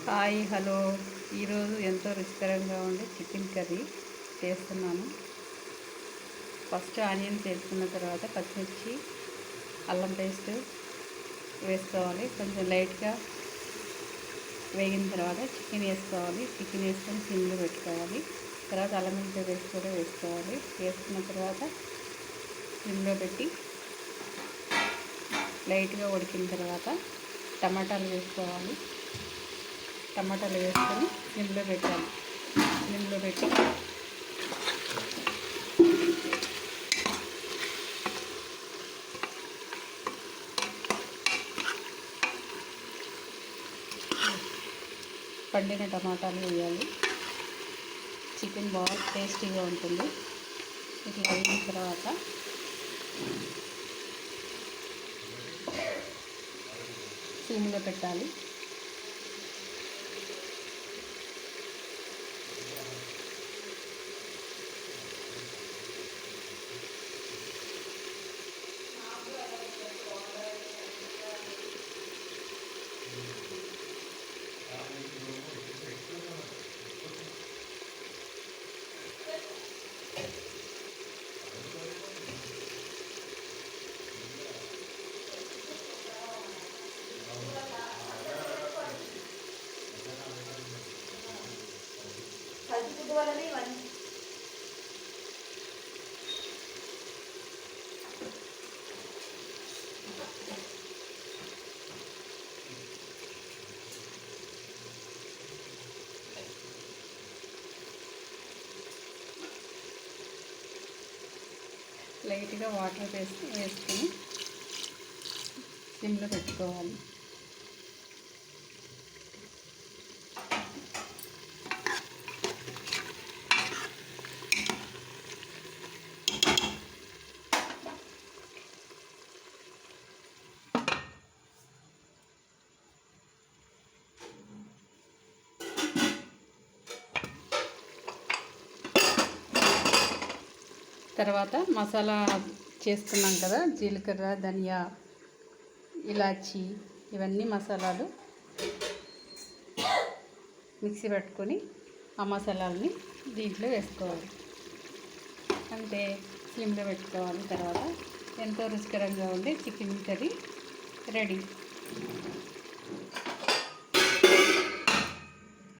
Hi hello ఈరోజు ఎంతో రుచికరంగా ఉండే చికెన్ కర్రీ చేస్తున్నాను. ఫస్ట్ ఆనియన్స్ వేసుకున్న తర్వాత పచ్చిమిర్చి అల్లం పేస్ట్ వేసుకోవాలి. కొంచెం లైట్గా వేగిన తర్వాత చికెన్ వేసుకోవాలి. చికెన్ వేసుకొని సిమ్లో పెట్టుకోవాలి. తర్వాత అల్లం వెల్లుల్లి పేస్ట్ కూడా వేసుకోవాలి. వేసుకున్న తర్వాత సిమ్లో పెట్టి లైట్గా ఉడికిన తర్వాత టమాటాలు వేసుకోవాలి. టమాటాలు వేసుకొని సిమ్లో పెట్టాలి. సిమ్లో పెట్టి పండిన టమాటాలు వేయాలి. చికెన్ బాగా టేస్టీగా ఉంటుంది. ఇట్లా అయిన తర్వాత సిమ్లో పెట్టాలి. లైట్గా వాటర్ వేసుకొని సిమ్లో పెట్టుకోవాలి. తర్వాత మసాలా చేసుకున్నాం కదా, జీలకర్ర, ధనియా, ఇలాచి, ఇవన్నీ మసాలాలు మిక్సీ పెట్టుకొని ఆ మసాలాలని దీంట్లో వేసుకోవాలి. అంటే స్లిమ్లో పెట్టుకోవాలి. తర్వాత ఎంతో రుచికరంగా ఉండే చికెన్ కర్రీ రెడీ.